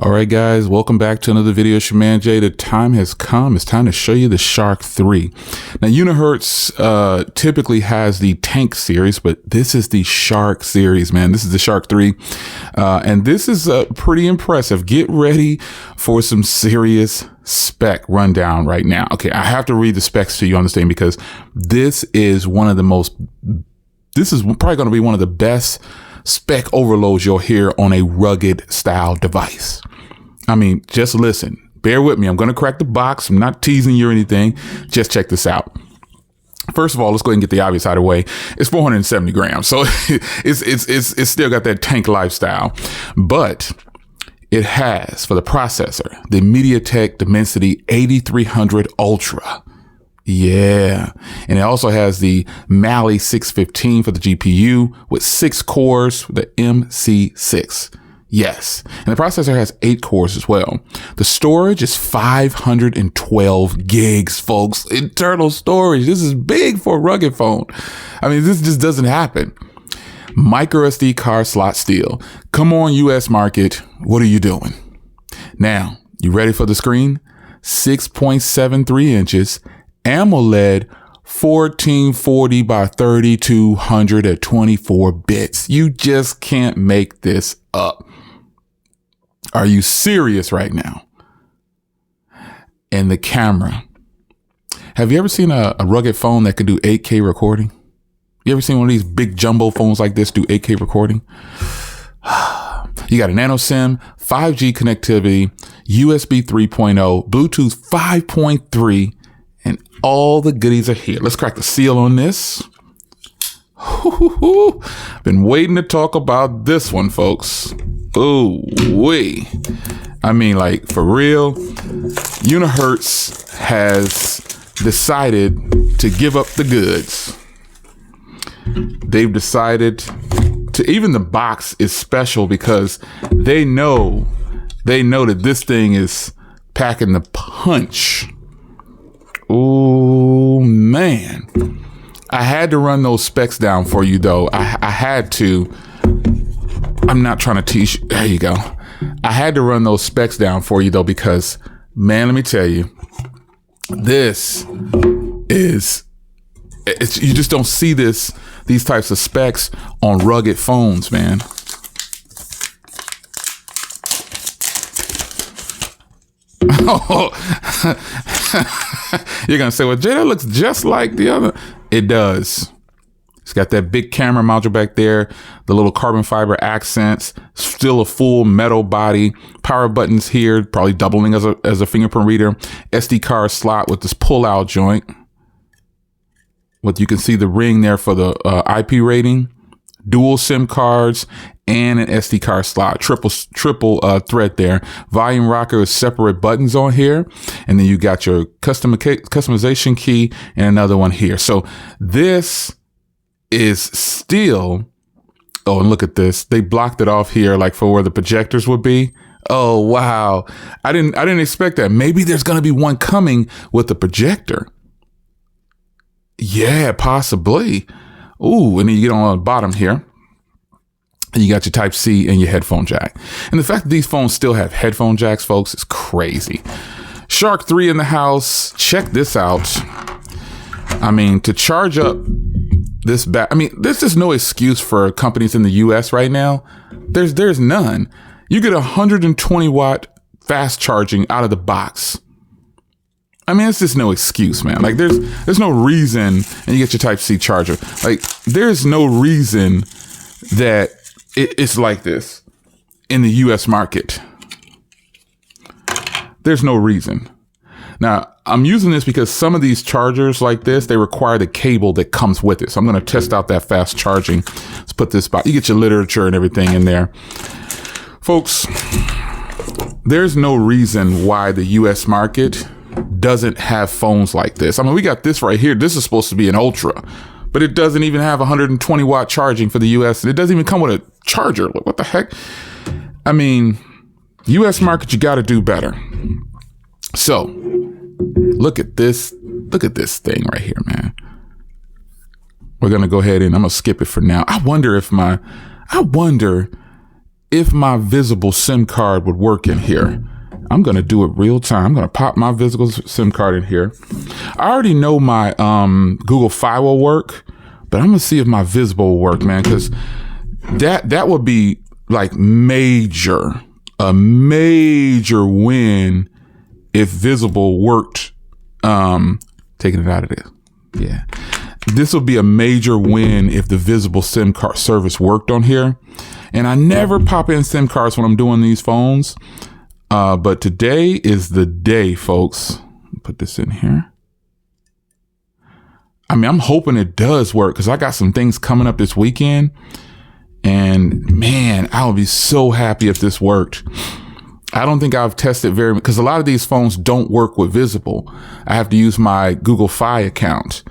All right, guys, welcome back to another video. It's your man Jay. The time has come. It's time to show you the Shark 3. Now, Unihertz typically has the Tank series, but this is the Shark series, man. This is the Shark 3, and this is pretty impressive. Get ready for some serious spec rundown right now. Okay, I have to read the specs to you on this thing because this is probably going to be one of the best spec overloads you'll hear on a rugged style device. I mean, just listen, bear with me. I'm going to crack the box. I'm not teasing you or anything. Just check this out. First of all, let's go ahead and get the obvious out of the way. It's 470 grams. So it's still got that tank lifestyle, but it has, for the processor, the MediaTek Dimensity 8300 Ultra. Yeah. And it also has the Mali 615 for the GPU with 6 cores, the MC6. Yes. And the processor has 8 cores as well. The storage is 512 gigs, folks. Internal storage. This is big for a rugged phone. I mean, this just doesn't happen. Micro SD card slot still. Come on, US market. What are you doing? Now, you ready for the screen? 6.73 inches. AMOLED 1440 by 3200 at 24 bits. You just can't make this up. Are you serious right now? And the camera. Have you ever seen a rugged phone that could do 8K recording? You ever seen one of these big jumbo phones like this do 8K recording? You got a nano SIM, 5G connectivity, USB 3.0, Bluetooth 5.3, and all the goodies are here. Let's crack the seal on this. Been waiting to talk about this one, folks. Ooh wee. I mean, like, for real, Unihertz has decided to give up the goods. They've decided to, even the box is special because they know that this thing is packing the punch. Oh man, I had to run those specs down for you though. I had to. I'm not trying to teach. There you go. I had to run those specs down for you though, because man, let me tell you, this is, you just don't see these types of specs on rugged phones, man. Oh, you're going to say, well, Jay, that looks just like the other. It does. It's got that big camera module back there, the little carbon fiber accents, still a full metal body, power buttons here, probably doubling as a fingerprint reader, SD card slot with this pull-out joint. You can see the ring there for the IP rating, dual SIM cards, and an SD card slot, triple thread there. Volume rocker with separate buttons on here. And then you got your customization key and another one here. So this is still, oh, and look at this. They blocked it off here, like for where the projectors would be. Oh, wow. I didn't expect that. Maybe there's going to be one coming with the projector. Yeah, possibly. Ooh, and then you get on the bottom here. And you got your Type-C and your headphone jack. And the fact that these phones still have headphone jacks, folks, is crazy. Shark 3 in the house. Check this out. I mean, to charge up this I mean, there's just no excuse for companies in the US right now. There's none. You get 120 watt fast charging out of the box. I mean, it's just no excuse, man. Like there's no reason, and you get your Type-C charger. Like there's no reason that it's like this in the US market. There's no reason. Now, I'm using this because some of these chargers like this, they require the cable that comes with it. So I'm going to test out that fast charging. Let's put this back. You get your literature and everything in there. Folks, there's no reason why the US market doesn't have phones like this. I mean, we got this right here. This is supposed to be an Ultra, but it doesn't even have 120 watt charging for the US. And it doesn't even come with a charger. What the heck? I mean, US market, you got to do better. So look at this. Look at this thing right here, man. We're going to go ahead and I'm going to skip it for now. I wonder if my visible SIM card would work in here. I'm going to do it real time. I'm going to pop my visible SIM card in here. I already know my Google Fi will work, but I'm going to see if my visible will work, man, because that would be like a major win if visible worked. Taking it out of this. Yeah. This would be a major win if the visible SIM card service worked on here. And I never pop in SIM cards when I'm doing these phones. But today is the day, folks. Put this in here. I mean, I'm hoping it does work because I got some things coming up this weekend. And man, I would be so happy if this worked. I don't think I've tested very much because a lot of these phones don't work with visible. I have to use my Google Fi account.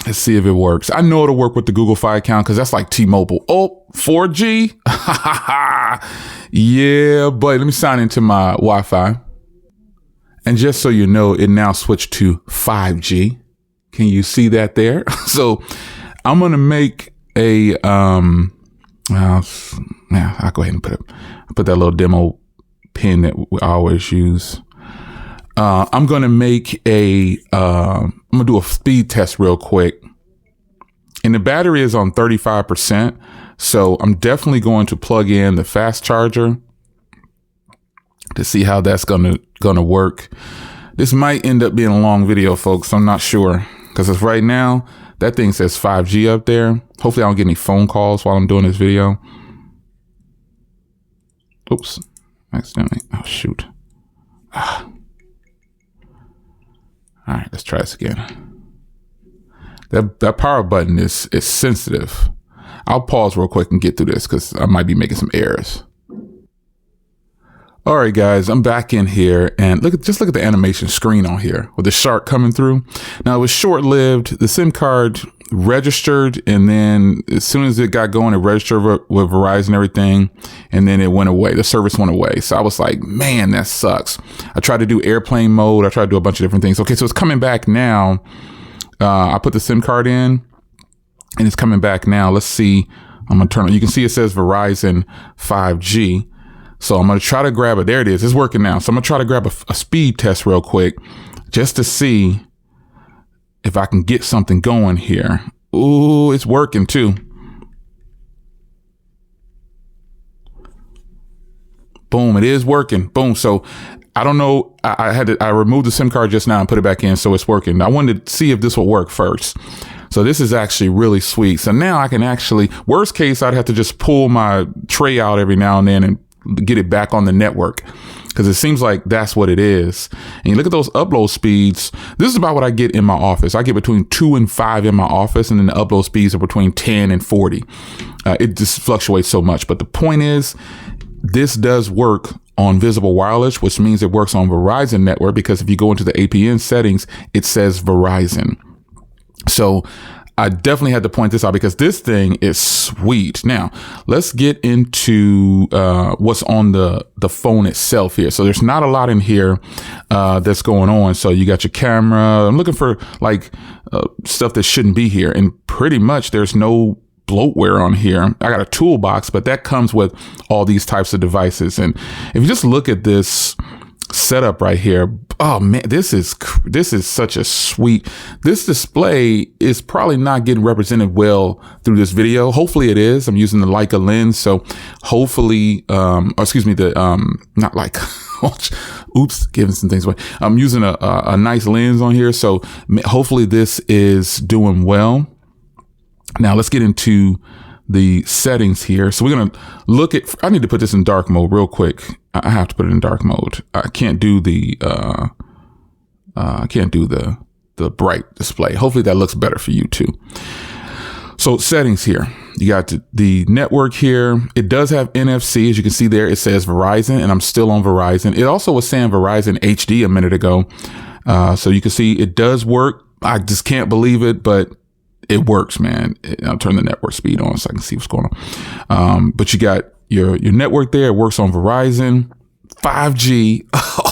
Let's see if it works. I know it'll work with the Google Fi account because that's like T-Mobile. Oh, 4G? Yeah, but let me sign into my Wi-Fi. And just so you know, it now switched to 5G. Can you see that there? So I'm going to make a, I'll go ahead and put that little demo pin that we always use. I'm going to make I'm going to do a speed test real quick. And the battery is on 35%. So I'm definitely going to plug in the fast charger to see how that's going to work. This might end up being a long video, folks. I'm not sure because as right now, that thing says 5G up there. Hopefully I don't get any phone calls while I'm doing this video. Oops, accidentally. Oh, shoot. All right, let's try this again. That power button is sensitive. I'll pause real quick and get through this because I might be making some errors. All right, guys, I'm back in here and just look at the animation screen on here with the shark coming through. Now it was short-lived. The SIM card registered, and then as soon as it got going, it registered with Verizon and everything, and then it went away. The service went away. So I was like, man, that sucks. I tried to do airplane mode. I tried to do a bunch of different things. Okay, so it's coming back now. I put the SIM card in, and it's coming back now. Let's see. I'm going to turn it. You can see it says Verizon 5G. So I'm going to try to grab it. There it is. It's working now. So I'm going to try to grab a speed test real quick just to see if I can get something going here. Ooh, it's working too. Boom, it is working. Boom. So I don't know. I removed the SIM card just now and put it back in. So it's working. I wanted to see if this will work first. So this is actually really sweet. So now I can actually, worst case, I'd have to just pull my tray out every now and then and get it back on the network, because it seems like that's what it is. And you look at those upload speeds. This is about what I get in my office. I get between 2 and 5 in my office, and then the upload speeds are between 10 and 40. It just fluctuates so much. But the point is, this does work on visible wireless, which means it works on Verizon network, because if you go into the APN settings, it says Verizon. So I definitely had to point this out because this thing is sweet. Now, let's get into what's on the phone itself here. So there's not a lot in here that's going on. So you got your camera. I'm looking for like stuff that shouldn't be here. And pretty much there's no bloatware on here. I got a toolbox, but that comes with all these types of devices. And if you just look at this setup right here, oh man, this is such a sweet. This display is probably not getting represented well through this video. Hopefully it is. I'm using the Leica lens, so hopefully, not Leica. Oops, giving some things away. I'm using a nice lens on here, so hopefully this is doing well. Now let's get into the settings here. So we're going to look at, I need to put this in dark mode real quick. I have to put it in dark mode. I can't do the bright display. Hopefully that looks better for you too. So settings here, you got the network here. It does have NFC. As you can see there, it says Verizon, and I'm still on Verizon. It also was saying Verizon HD a minute ago. So you can see it does work. I just can't believe it, but it works, man. I'll turn the network speed on so I can see what's going on. But you got your network there. It works on Verizon 5G.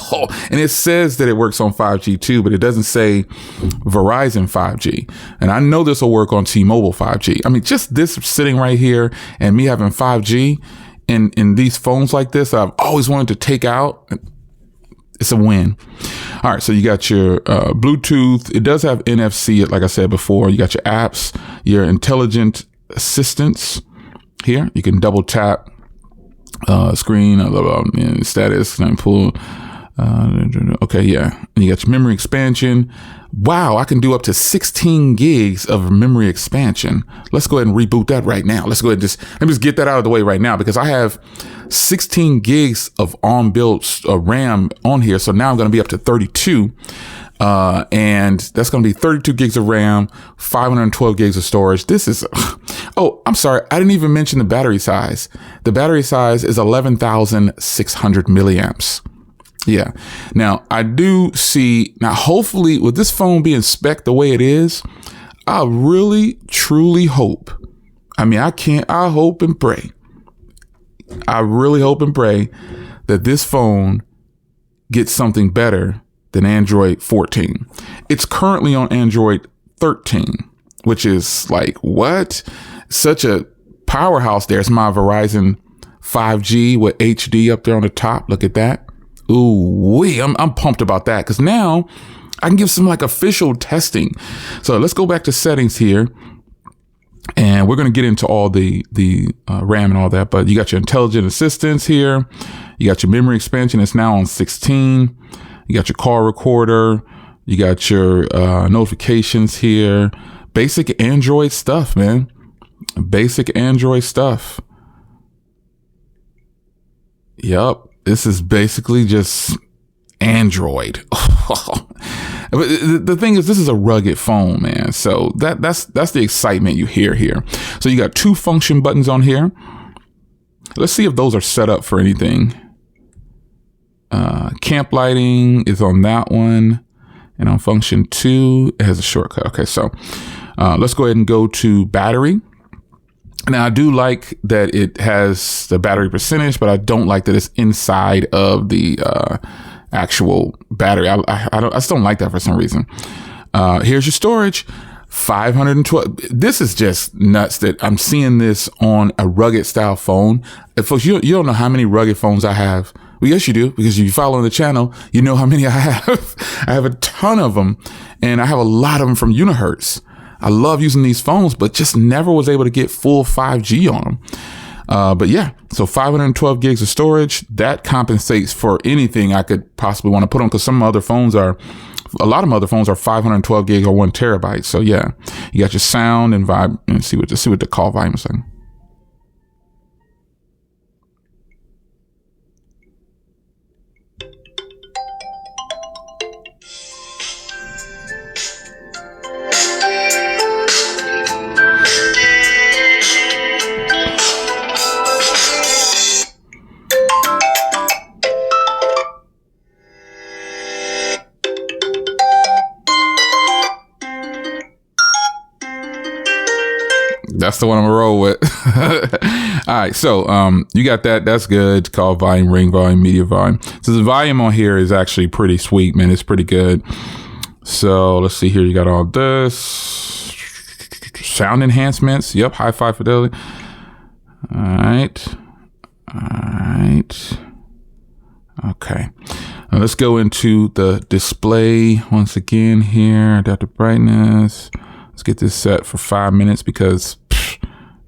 Oh, and it says that it works on 5G too, but it doesn't say Verizon 5G. And I know this will work on T-Mobile 5G. I mean, just this sitting right here and me having 5G in these phones like this I've always wanted to take out, it's a win. All right, so you got your Bluetooth. It does have NFC, like I said before. You got your apps, your intelligent assistants here. You can double tap screen, status, and pull. Okay, yeah. And you got your memory expansion. Wow, I can do up to 16 gigs of memory expansion. Let's go ahead and reboot that right now. Let's go ahead and let me just get that out of the way right now, because I have 16 gigs of on-built RAM on here. So now I'm going to be up to 32. And that's going to be 32 gigs of RAM, 512 gigs of storage. This is, oh, I'm sorry. I didn't even mention the battery size. The battery size is 11,600 milliamps. Yeah. Now I do see, now hopefully with this phone being spec'd the way it is, I really, truly hope. I mean, I hope and pray. I really hope and pray that this phone gets something better than Android 14. It's currently on Android 13, which is like, what? Such a powerhouse there. It's my Verizon 5G with HD up there on the top. Look at that. Ooh, I'm pumped about that, because now I can give some like official testing. So let's go back to settings here, and we're going to get into all the RAM and all that. But you got your intelligent assistants here. You got your memory expansion. It's now on 16. You got your call recorder. You got your notifications here. Basic Android stuff, man. Basic Android stuff. Yup. This is basically just Android. The thing is, this is a rugged phone, man. So that's the excitement you hear here. So you got 2 function buttons on here. Let's see if those are set up for anything. Camp lighting is on that one. And on function 2, it has a shortcut. Okay, so let's go ahead and go to battery. Now, I do like that it has the battery percentage, but I don't like that it's inside of the actual battery. I just don't like that for some reason. Here's your storage, 512. This is just nuts that I'm seeing this on a rugged style phone. Folks, you don't know how many rugged phones I have. Well, yes, you do, because if you follow the channel, you know how many I have. I have a ton of them, and I have a lot of them from Unihertz. I love using these phones, but just never was able to get full 5G on them. But yeah, so 512 gigs of storage, that compensates for anything I could possibly want to put on, because a lot of my other phones are 512 gigs or 1 terabyte. So yeah, you got your sound and vibe, and see what the call volume is saying. That's the one I'm gonna roll with. All right, so you got that. That's good. Call volume, ring volume, media volume. So the volume on here is actually pretty sweet, man. It's pretty good. So let's see here. You got all this sound enhancements. Yep, hi-fi fidelity. All right. Okay. Now let's go into the display once again here. Adaptive brightness. Let's get this set for 5 minutes because,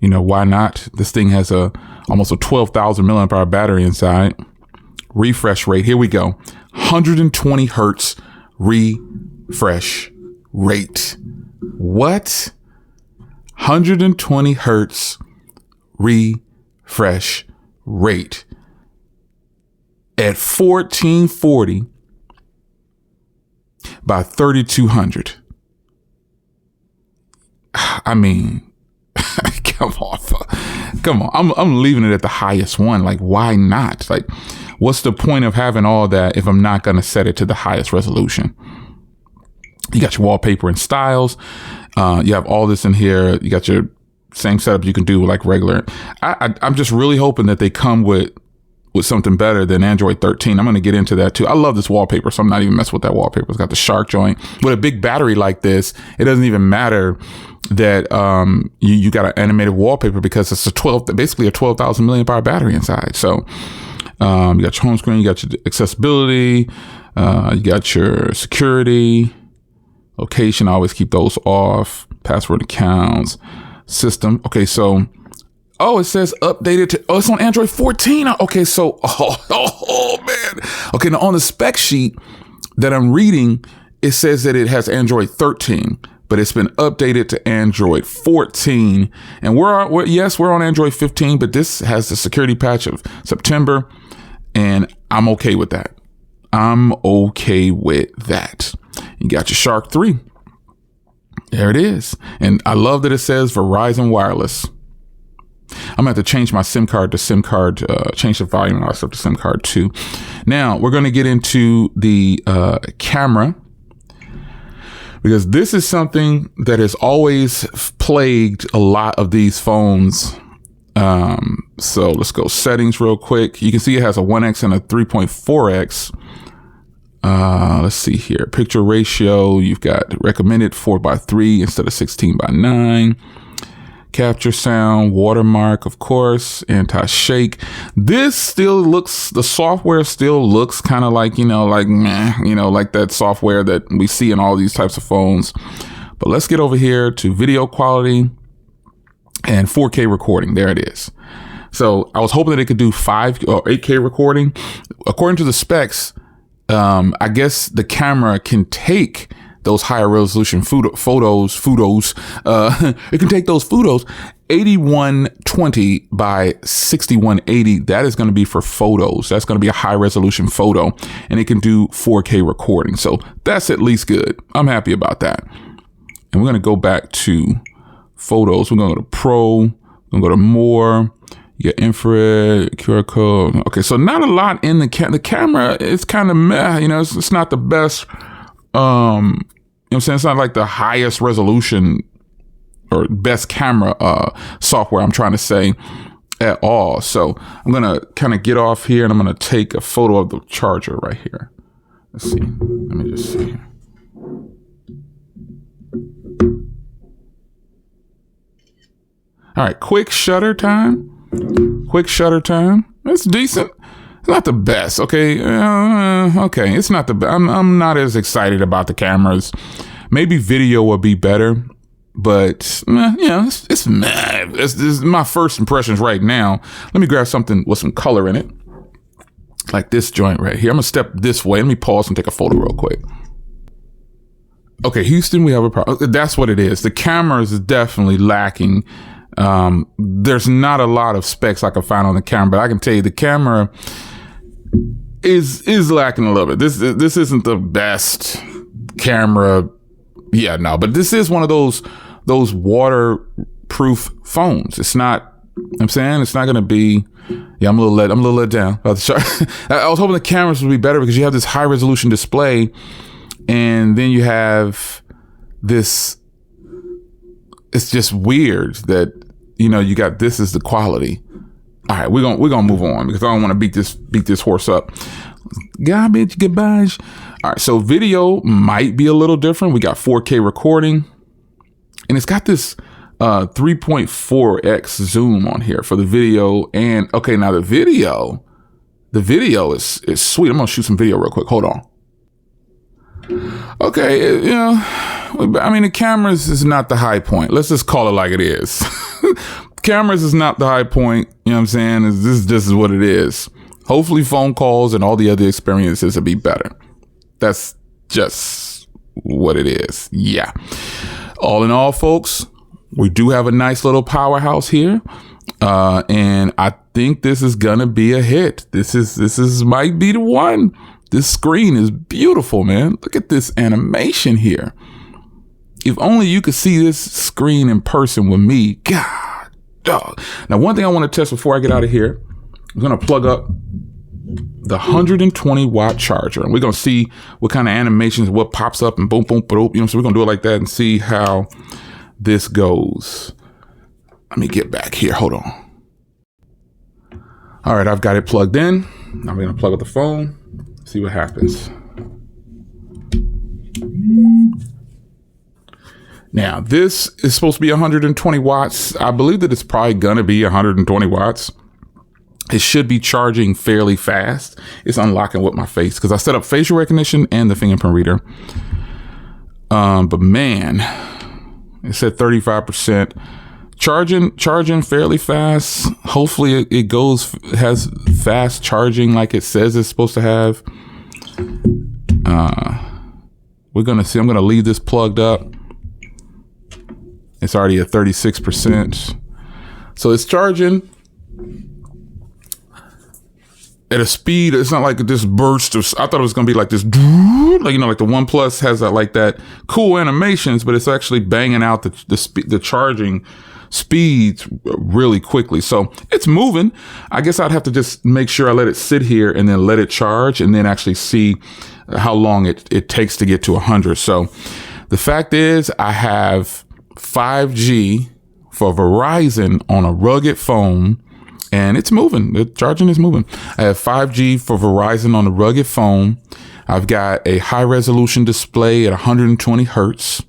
why not? This thing has almost a 12,000 milliamp hour battery inside. Refresh rate. Here we go. 120 hertz refresh rate. What? 120 hertz refresh rate at 1440 by 3200. I mean, come on. I'm leaving it at the highest one. Like, why not? Like, what's the point of having all that if I'm not going to set it to the highest resolution? You got your wallpaper and styles. You have all this in here. You got your same setup you can do like regular. I'm just really hoping that they come with with something better than Android 13. I'm going to get into that too. I love this wallpaper, so I'm not even messing with that wallpaper. It's got the shark joint. With a big battery like this, it doesn't even matter that you got an animated wallpaper, because it's basically a 12,000 milliamp hour battery inside. So you got your home screen, you got your accessibility, you got your security, location. I always keep those off. Password accounts, system. Okay, so it says updated to, it's on Android 14. Okay, so, man. Okay, now on the spec sheet that I'm reading, it says that it has Android 13, but it's been updated to Android 14. And we're on Android 15, but this has the security patch of September, and I'm okay with that. You got your Shark 3. There it is. And I love that it says Verizon Wireless. I'm gonna have to change my SIM card to SIM card, change the volume and all that stuff to SIM card 2. Now we're going to get into the camera, because this is something that has always plagued a lot of these phones. So let's go settings real quick. You can see it has a 1x and a 3.4x. Let's see here. Picture ratio. You've got recommended 4:3 instead of 16:9. Capture sound, watermark, of course, anti-shake. This still looks, the software still looks kind of like, like that software that we see in all these types of phones. But let's get over here to video quality and 4K recording. There it is. So I was hoping that it could do 5 or 8K recording. According to the specs, I guess the camera can take those higher resolution photos. It can take those photos 8120 by 6180. That is going to be for photos. That's going to be a high resolution photo, and it can do 4K recording. So that's at least good. I'm happy about that. And we're going to go back to photos. We're going to go to Pro. We're going to go to More. You got infrared, QR code. Okay, so not a lot in the camera. It's kind of meh. It's not the best. You know what I'm saying? It's not like the highest resolution or best camera software, I'm trying to say, at all. So I'm going to kind of get off here, and I'm going to take a photo of the charger right here. Let's see. Let me just see. All right, quick shutter time. It's decent. It's not the best. Okay. Okay. It's not the best. I'm not as excited about the cameras. Maybe video will be better, but it's meh. This is my first impressions right now. Let me grab something with some color in it, like this joint right here. I'm gonna step this way. Let me pause and take a photo real quick. Okay, Houston, we have a problem. That's what it is. The camera is definitely lacking. There's not a lot of specs I can find on the camera, but I can tell you the camera is lacking a little bit. This isn't the best camera. Yeah, no, but this is one of those waterproof phones. It's not, I'm saying it's not going to be, I'm a little let down about the chart. I was hoping the cameras would be better, because you have this high resolution display, and then you have this, it's just weird that, you got this as the quality. All right, we're gonna move on, because I don't want to beat this horse up. Garbage. All right, so video might be a little different. We got 4K recording, and it's got this 3.4x zoom on here for the video. And okay, now the video is sweet. I'm gonna shoot some video real quick. Hold on. Okay, the cameras is not the high point. Let's just call it like it is. Cameras is not the high point. You know what I'm saying? This is what it is. Hopefully phone calls and all the other experiences will be better. That's just what it is. Yeah. All in all, folks, we do have a nice little powerhouse here. And I think this is gonna be a hit. This might be the one. This screen is beautiful, man. Look at this animation here. If only you could see this screen in person with me. God, dog. Now, one thing I want to test before I get out of here, I'm going to plug up the 120 watt charger, and we're going to see what kind of animations, what pops up and boom, boom, boom. So we're going to do it like that and see how this goes. Let me get back here. Hold on. All right, I've got it plugged in. I'm going to plug up the phone, see what happens. Now, this is supposed to be 120 watts. I believe that it's probably going to be 120 watts. It should be charging fairly fast. It's unlocking with my face because I set up facial recognition and the fingerprint reader. But man, it said 35%. Charging fairly fast. Hopefully it has fast charging like it says it's supposed to have. We're going to see. I'm going to leave this plugged up. It's already at 36%. So it's charging at a speed. It's not like this burst of, I thought it was going to be like this, like, like the OnePlus has that, like that cool animations, but it's actually banging out the charging speeds really quickly. So it's moving. I guess I'd have to just make sure I let it sit here and then let it charge and then actually see how long it takes to get to 100. So the fact is I have 5G for Verizon on a rugged phone and it's moving. The charging is moving. I have 5G for Verizon on a rugged phone. I've got a high resolution display at 120 hertz.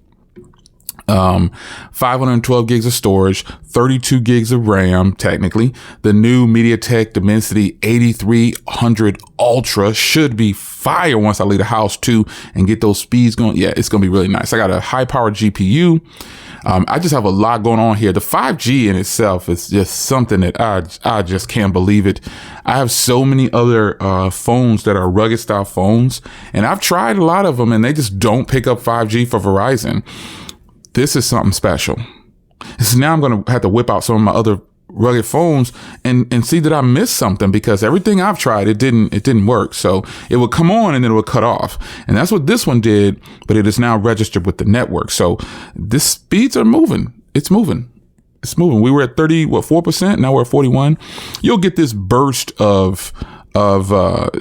512 gigs of storage, 32 gigs of RAM, technically. The new MediaTek Dimensity 8300 Ultra should be fire once I leave the house too and get those speeds going. Yeah, it's going to be really nice. I got a high powered GPU. I just have a lot going on here. The 5G in itself is just something that I just can't believe it. I have so many other phones that are rugged style phones, and I've tried a lot of them and they just don't pick up 5G for Verizon. This is something special. So now I'm going to have to whip out some of my other rugged phones and see that I missed something because everything I've tried, it didn't work. So it would come on and then it would cut off. And that's what this one did, but it is now registered with the network. So the speeds are moving. It's moving. It's moving. We were at 4%. Now we're at 41. You'll get this burst of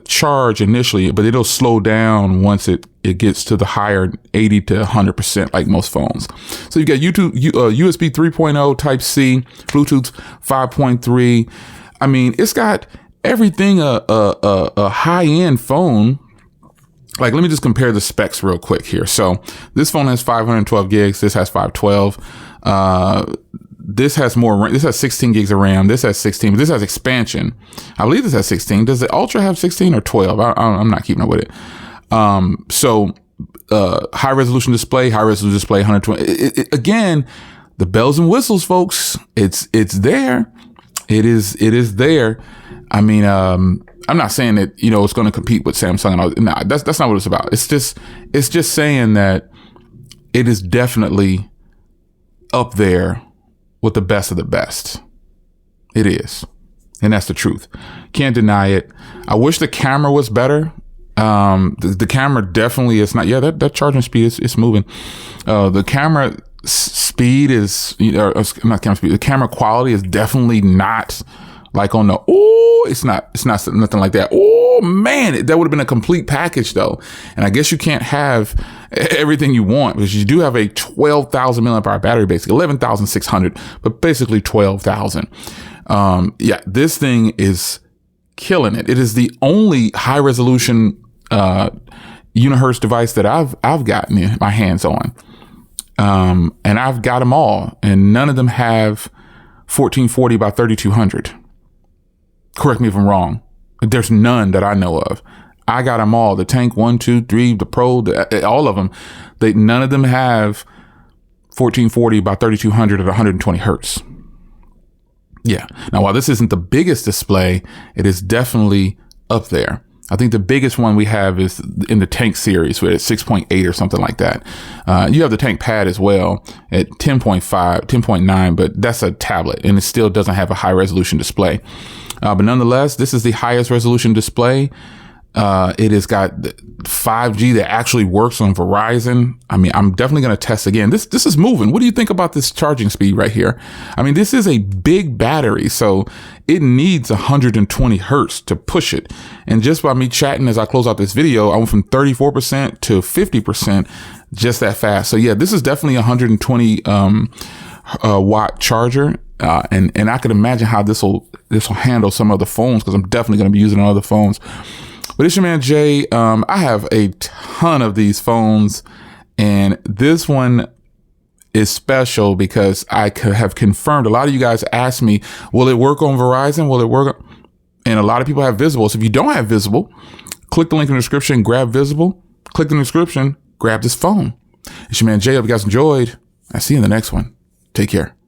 charge initially, but it'll slow down once it gets to the higher 80 to 100% like most phones. So you got USB 3.0 Type C, Bluetooth 5.3. I mean, it's got everything a high-end phone. Like, let me just compare the specs real quick here. So this phone has 512 gigs. This has 512. This has more RAM. This has 16 gigs of RAM. This has 16, but this has expansion. I believe this has 16. Does the Ultra have 16 or 12? I'm not keeping up with it. So high resolution display, 120. Again, the bells and whistles, folks. It's there. It is there. I mean, I'm not saying that, it's going to compete with Samsung and all. Nah, that's not what it's about. It's just saying that it is definitely up there with the best of the best. It is. And that's the truth. Can't deny it. I wish the camera was better. The camera definitely is not. Yeah, that charging speed is moving. The camera speed is, not camera speed. The camera quality is definitely not like on the, it's not nothing like that. Oh man, that would have been a complete package though. And I guess you can't have everything you want because you do have a 12,000 milliamp hour battery, basically 11,600, but basically 12,000. Yeah, this thing is killing it. It is the only high resolution, Unihertz device that I've gotten my hands on. And I've got them all and none of them have 1440 by 3200. Correct me if I'm wrong. There's none that I know of. I got them all. The Tank 1, 2, 3, the Pro, all of them. None of them have 1440 by 3200 at 120 hertz. Yeah. Now, while this isn't the biggest display, it is definitely up there. I think the biggest one we have is in the Tank series with 6.8 or something like that. You have the Tank Pad as well at 10.5, 10.9, but that's a tablet and it still doesn't have a high resolution display. But nonetheless, this is the highest resolution display. It has got 5G that actually works on Verizon. I mean, I'm definitely going to test again. This is moving. What do you think about this charging speed right here? I mean, this is a big battery, so it needs 120 hertz to push it. And just by me chatting as I close out this video, I went from 34% to 50% just that fast. So yeah, this is definitely a 120 watt charger. And I can imagine how this will handle some other phones, because I'm definitely going to be using it on other phones. But it's your man Jay. I have a ton of these phones, and this one is special because I have confirmed. A lot of you guys asked me, will it work on Verizon? Will it work? And a lot of people have Visible. So if you don't have Visible, click the link in the description, grab Visible, click the description, grab this phone. It's your man Jay. Hope you guys enjoyed. I'll see you in the next one. Take care.